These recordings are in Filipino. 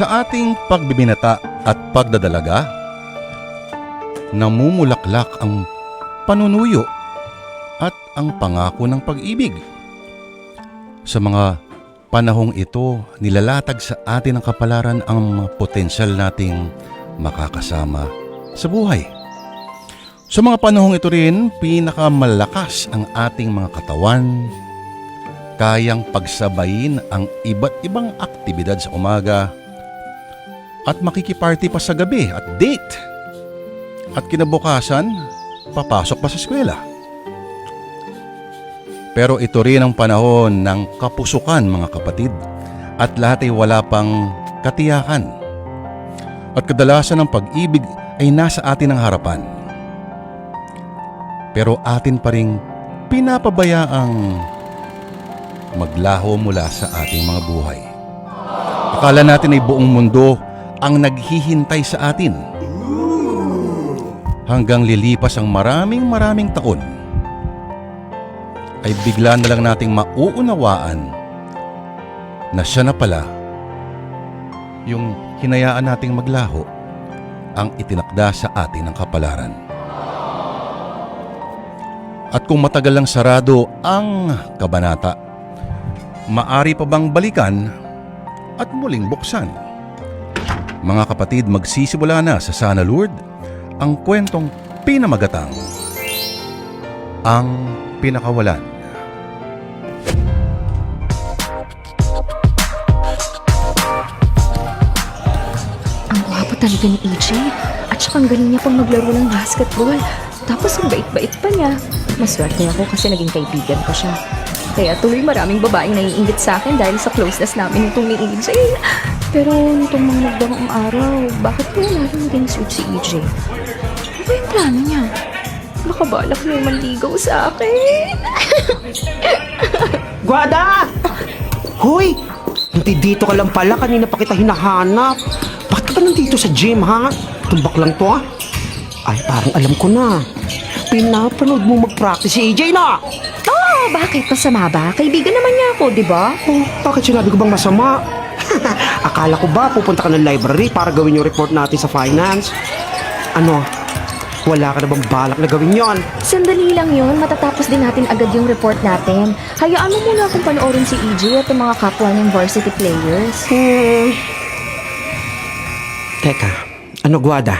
Sa ating pagbibinata at pagdadalaga, namumulaklak ang panunuyo at ang pangako ng pag-ibig. Sa mga panahong ito, nilalatag sa atin ng kapalaran ang potensyal nating makakasama sa buhay. Sa mga panahong ito rin, pinakamalakas ang ating mga katawan, kayang pagsabayin ang iba't ibang aktibidad sa umaga at makikiparty pa sa gabi at date. At kinabukasan, papasok pa sa eskwela. Pero ito rin ang panahon ng kapusukan, mga kapatid, at lahat ay wala pang katiyakan. At kadalasan ng pag-ibig ay nasa atin ang harapan. Pero atin pa ring pinapabayaang maglaho mula sa ating mga buhay. Akala natin ay buong mundo ang naghihintay sa atin. Hanggang lilipas ang maraming taon, ay bigla na lang nating mauunawaan na siya na pala yung hinayaan nating maglaho ang itinakda sa atin ng kapalaran. At kung matagal lang sarado ang kabanata, maari pa bang balikan at muling buksan? Mga kapatid, magsisimula na sa Sana Lourdes ang kwentong pinamagatang Ang Pinakawalan. Ang gwapo talaga ni AJ. At saka ang galing niya pang maglaro ng basketball. Tapos ang bait-bait pa niya. Maswerte ako kasi naging kaibigan ko siya. Kaya tuloy maraming babaeng naiinggit sa akin dahil sa closeness namin itong ni AJ. Pero nitong mga nagdaang araw, bakit kaya lalo naging sweet si AJ? Ano ba yung plano niya? Baka balak niya yung manligaw sa akin. Guada! Hoy! Dito ka lang pala, kanina pa kita hinahanap. Bakit ka ba nandito sa gym, ha? Tumbak lang to, ha? Ay, parang alam ko na. Pinapanood mo mag-practice si AJ na! Oh, bakit? Masama ba? Kaibigan naman niya ako, di ba? Oh, bakit sinabi ko bang masama? Akala ko ba pupunta ka ng library para gawin yung report natin sa finance? Ano? Wala ka na bang balak na gawin yon? Sandali lang yun. Matatapos din natin agad yung report natin. Hayaan mo muna akong panoorin si EJ at yung mga kapwa niyang varsity players. Teka, ano Guada?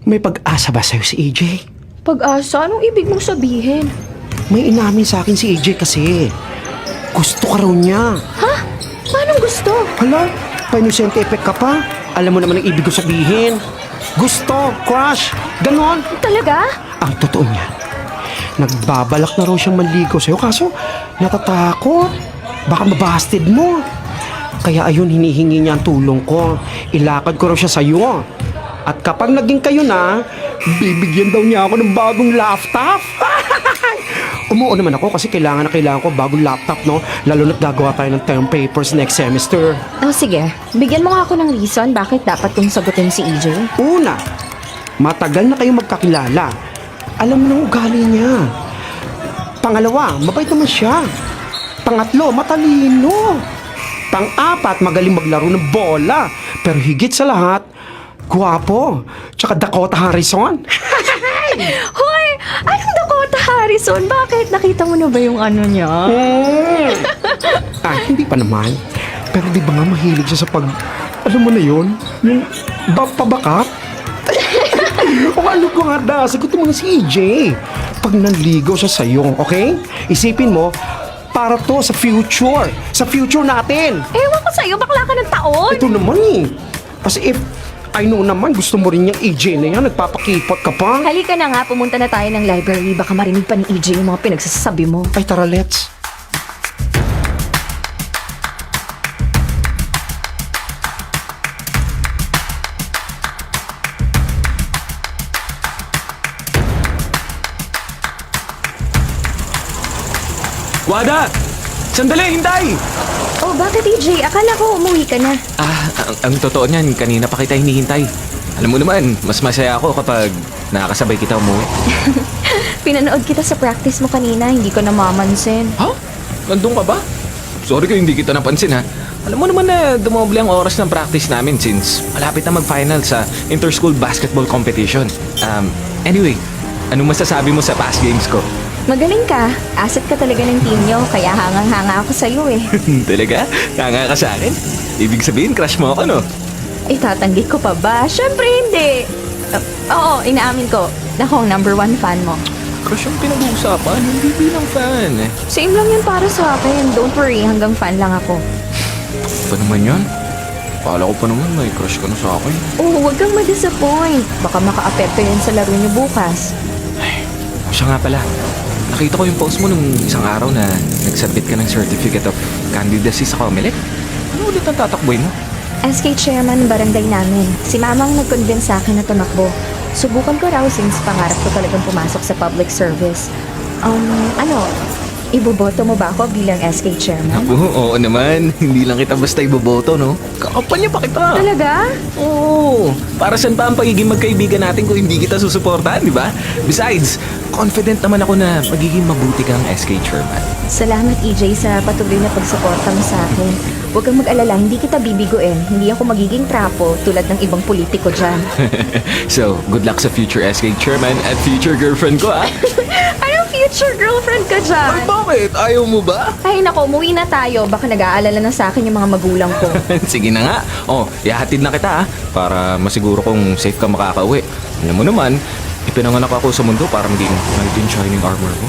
May pag-asa ba sa'yo si AJ? Pag-asa? Anong ibig mong sabihin? May inamin sa akin si AJ kasi. Gusto ka raw niya. Ha? Paanong gusto? Hala, pa-innocent effect ka pa. Alam mo naman ang ibig ko sabihin. Gusto, crush, ganon. Talaga? Ang totoo niya, nagbabalak na raw siyang manligaw sa'yo kaso natatakot. Baka mabasted mo. Kaya ayun, hinihingi niya ang tulong ko. Ilakad ko raw siya sa'yo. At kapag naging kayo na, bibigyan daw niya ako ng bagong laptop. Umuo naman ako kasi kailangan ko bagong laptop, no? Lalo na't gagawa tayo ng term papers next semester. Oh, sige. Bigyan mo nga ako ng reason bakit dapat kong sagutin si EJ. Una, matagal na kayong magkakilala. Alam mo ng ugali niya. Pangalawa, mabait naman siya. Pangatlo, matalino. Pang-apat, magaling maglaro ng bola. Pero higit sa lahat, gwapo. Tsaka Dakota Harrison. Hoy! Anong Dakota Harrison? Bakit? Nakita mo na ba yung ano niya? Hindi pa naman. Pero di ba nga mahilig siya sa pag... Alam mo na yun? Yung pabakap? O ano ko nga da? Sagutin mo na si EJ. Pag nanligaw siya sa'yo, okay? Isipin mo, para to sa future. Sa future natin. Ewan ko sa'yo, bakla ka ng taon. Ito naman eh. Kasi if I know naman, gusto mo rin yung EJ na yan. Nagpapakipot ka pa. Halika na nga, pumunta na tayo ng library. Baka marinig pa ni EJ yung mga pinagsasabi mo. Ay, tara, let's. Guada! Sandali, hinday! Oh, bakit EJ? Akala ko umuwi ka na. Ang totoo niyan, kanina pa kita hinihintay. Alam mo naman, mas masaya ako kapag nakakasabay kita umuwi. Pinanood kita sa practice mo kanina, hindi ko namamansin. Ha? Nandun ka ba? Sorry kung hindi kita napansin ha. Alam mo naman na dumoble ang oras ng practice namin since malapit na mag-final sa inter-school basketball competition. Anyway, anong masasabi mo sa past games ko? Magaling ka. Asset ka talaga ng team nyo, kaya hangang-hanga ako sa'yo eh. Talaga? Kanga ka sa akin? Ibig sabihin, crush mo ako, no? Itatanggi ko pa ba? Syempre hindi. Oo, inaamin ko. Ako ang number 1 fan mo. Crush yung pinag-uusapan, hindi bilang fan. Same lang yun para sa akin. Don't worry, hanggang fan lang ako. Pa naman yan? Kala ko pa naman may crush ka na sa akin. Oh, huwag kang ma-disappoint. Baka maka-apekto yan sa laro niyo bukas. Siya nga pala. Nakita ko yung post mo nung isang araw na nag-submit ka ng Certificate of Candidacy sa COMELEC. Ano ulit ang tatakboy mo? SK chairman ng barangay namin. Si mamang nag-convince sa akin na tumakbo. Subukan ko raw since pangarap ko talagang pumasok sa public service. Iboboto mo ba ako bilang SK chairman? Oo naman. Hindi lang kita basta iboboto, no? Kakampanya pa kita. Talaga? Oo. Para saan pa ang pagiging magkaibigan natin kung hindi kita susuportahan, di ba? Besides, confident naman ako na magiging mabuti kang SK chairman. Salamat EJ sa patuloy na pagsuporta mo sa akin. Huwag kang mag-alala, hindi kita bibiguin. Hindi ako magiging trapo tulad ng ibang politiko dyan. So, good luck sa future SK chairman at future girlfriend ko, ah. Anong future girlfriend ka dyan? Bakit? Ayaw mo ba? Ay nako, umuwi na tayo. Baka nag-aalala na sa akin yung mga magulang ko. Sige na nga. Oh, ihahatid na kita, ah. Para masiguro kong safe ka makakauwi. Alam mo naman, ipinanganak ako sa mundo para maging knight in shining armor ko.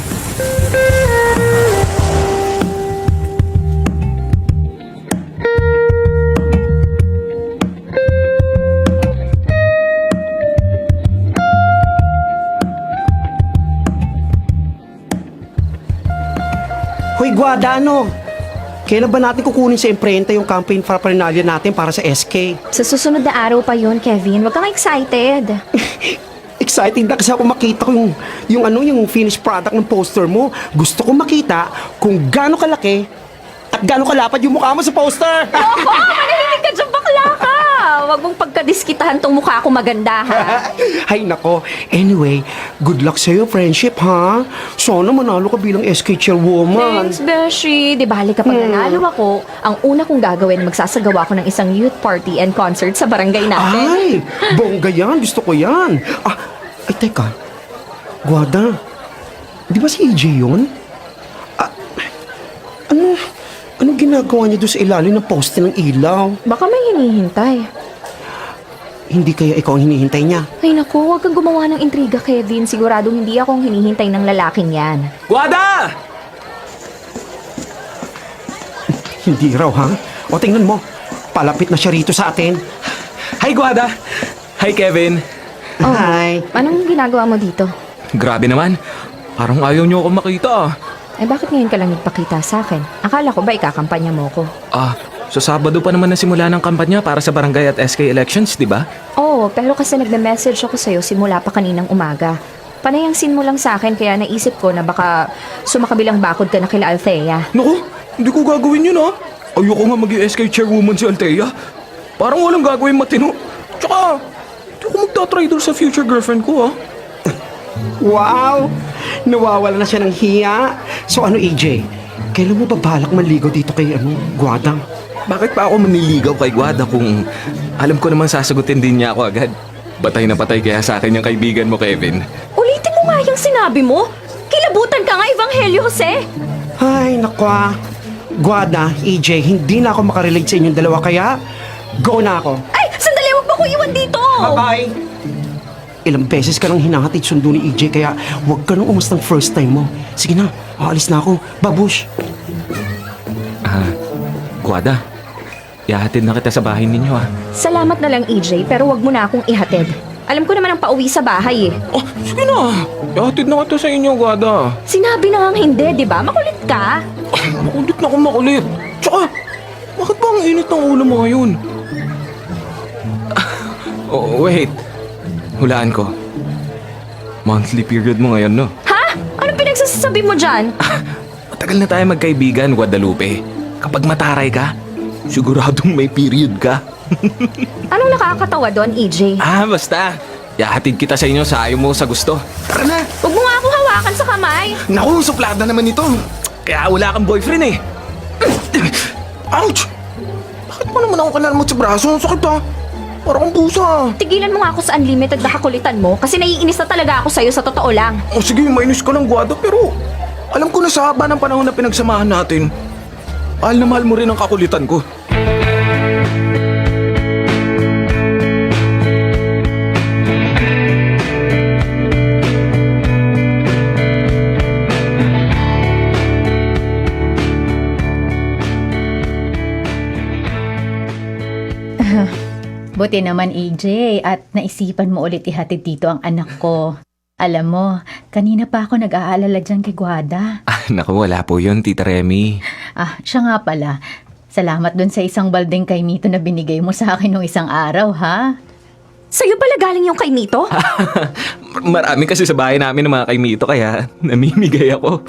Hoy, Guada, ano? Kailan ba natin kukunin sa imprenta yung campaign paraphernalia natin para sa SK? Sa susunod na araw pa yon, Kevin. Huwag kang excited. Exciting na kasi ako makita ko yung finished product ng poster mo. Gusto ko makita kung gaano kalaki at gaano kalapad yung mukha mo sa poster. Opo, manahimik ka dyan, bakla ka. Huwag mong pagkadiskitahan tong mukha ko maganda, ha? Ay, nako. Anyway, good luck sa'yo, friendship, ha? Sana manalo ka bilang SK chairwoman. Thanks, Beshi. Di bali kapag nanalo ako, ang una kong gagawin, magsasagawa ko ng isang youth party and concert sa barangay natin. Ay, bongga yan. Gusto ko yan. Ay, teka. Guada, di ba si EJ yun? Anong ginagawa niya doon sa ilalim ng poste ng ilaw? Baka may hinihintay. Hindi kaya ikaw ang hinihintay niya? Ay naku, huwag kang gumawa ng intriga, Kevin. Siguradong hindi akong hinihintay ng lalaking yan. Guada! Hindi raw, ha? O tingnan mo, palapit na siya rito sa atin. Hi, Guada! Hi, Kevin! Oh, Hi. anong ginagawa mo dito? Grabe naman. Parang ayaw niyo ako makita, ah. Eh bakit ngayon ka lang nagpakita sa akin? Akala ko ba ikakampanya mo ko? Sa Sabado pa naman nasimula ng kampanya para sa barangay at SK elections, di ba? Oo, pero kasi nagme-message ako sa'yo simula pa kaninang umaga. Panayang sin mo lang sa akin kaya naisip ko na baka sumakabilang bakod ka na kila Althea. Naku, hindi ko gagawin yun, ah. Ayoko nga maging SK chairwoman si Althea. Parang walang gagawin matino. Tsaka, hindi ako magtatraitor sa future girlfriend ko, ah. Wow! Nawawala na siya ng hiya. So ano, EJ? Kailan mo ba balak manligaw dito kay Guada? Bakit pa ako maniligaw kay Guada kung alam ko naman sasagutin din niya ako agad? Batay na patay kaya sa akin yung kaibigan mo, Kevin. Ulitin mo nga yung sinabi mo. Kilabutan ka nga, Evangelio Jose. Ay, nakwa. Guada, EJ, hindi na ako makarelate sa inyong dalawa kaya go na ako. Ay, sandali, huwag mo ko iwan dito. Bye-bye! Ilang beses ka nang hinahatid sundo ni EJ kaya huwag ka nang umastang first time mo. Sige na, aalis na ako. Babush! Guada, ihahatid na kita sa bahay ninyo, ah. Salamat na lang, EJ, pero wag mo na akong ihatid. Alam ko naman ang pauwi sa bahay eh. Oh, sige na. Ihahatid na kita sa inyo, Guada. Sinabi na ngang hindi, di ba? Makulit ka. Makulit na akong makulit. Tsaka, bakit ba ang init ng ulo mo ngayon? Wait. Hulaan ko. Monthly period mo ngayon, no? Ha? Anong pinagsasabi mo dyan? Matagal na tayo magkaibigan, Guadalupe. Kapag mataray ka, siguradong may period ka. Anong nakakatawa doon, EJ? Basta. Ihahatid kita sa inyo sa ayaw mo sa gusto. Tara na. Huwag mo nga akong hawakan sa kamay. Naku, suplada naman ito. Kaya wala kang boyfriend eh. Ouch! Baka naman ako kalalamot sa braso. Ang sakit ha. Para kang pusa. Tigilan mo nga ako sa unlimited na kakulitan mo kasi naiinis na talaga ako sa'yo sa totoo lang. O sige, mainis ka lang, Guado. Pero alam ko na sa haba ng panahon na pinagsamahan natin, mahal na mahal mo rin ang kakulitan ko. Buti naman AJ at naisipan mo ulit ihatid dito ang anak ko. Alam mo, kanina pa ako nag-aalala dyan kay Guada. Naku, wala po yun, Tita Remy. Siya nga pala. Salamat dun sa isang baldeng kay Mito na binigay mo sa akin nung isang araw, ha? Sa'yo pala galing yung kay Mito? Marami kasi sa bahay namin ng mga kaimito kaya namimigay ako.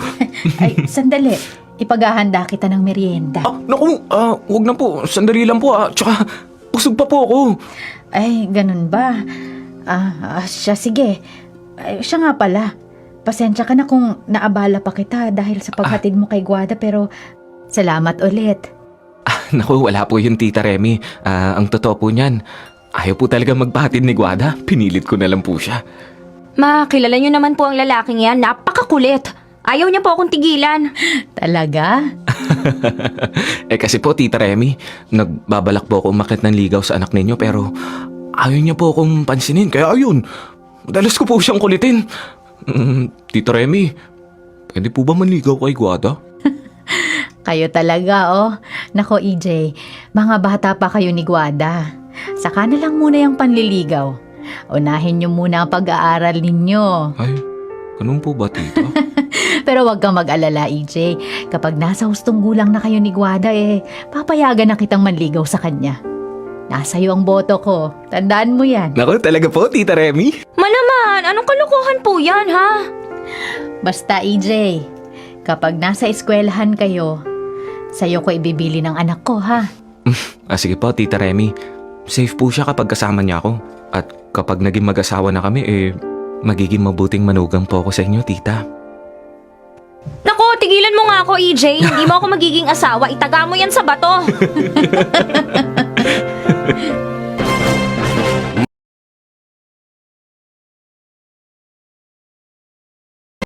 Ay, sandali. Ipaghahanda kita ng merienda. Naku, wag na po. Sandali lang po Tsaka, busog pa po ako. Ay, ganun ba? Siya, sige. Ay, siya nga pala. Pasensya ka na kung naabala pa kita dahil sa paghatid mo kay Guada pero salamat ulit. Naku, wala po yun, Tita Remy. Ang totoo po niyan, ayaw po talaga magpahatid ni Guada. Pinilit ko na lang po siya. Ma, kilala niyo naman po ang lalaking yan. Napakakulit. Ayaw niya po akong tigilan. Talaga? Kasi po, Tita Remy, nagbabalak po ako umakyat ng ligaw sa anak ninyo pero ayaw niya po akong pansinin. Kaya ayun, madalas ko po siyang kulitin. Tita Remy, pwede po ba manligaw kay Guada? Kayo talaga, oh. Nako, EJ, mga bata pa kayo ni Guada. Saka na lang muna yung panliligaw. Unahin niyo muna ang pag-aaral ninyo. Ay, ganun po ba, Tita? Pero wag kang mag-alala, EJ. Kapag nasa hustong gulang na kayo ni Guada, papayagan na kitang manligaw sa kanya. Nasa iyo ang boto ko. Tandaan mo yan. Naku, talaga po, Tita Remy. Malaman, anong kalokohan po yan, ha? Basta, EJ, kapag nasa eskwelahan kayo, sa'yo ko ibibili ng anak ko, ha? Sige po, Tita Remy. Safe po siya kapag kasama niya ako. At kapag naging mag-asawa na kami, magiging mabuting manugang po ako sa inyo, Tita. Nako, tigilan mo nga ako, EJ. Hindi mo ako magiging asawa. Itaga mo yan sa bato.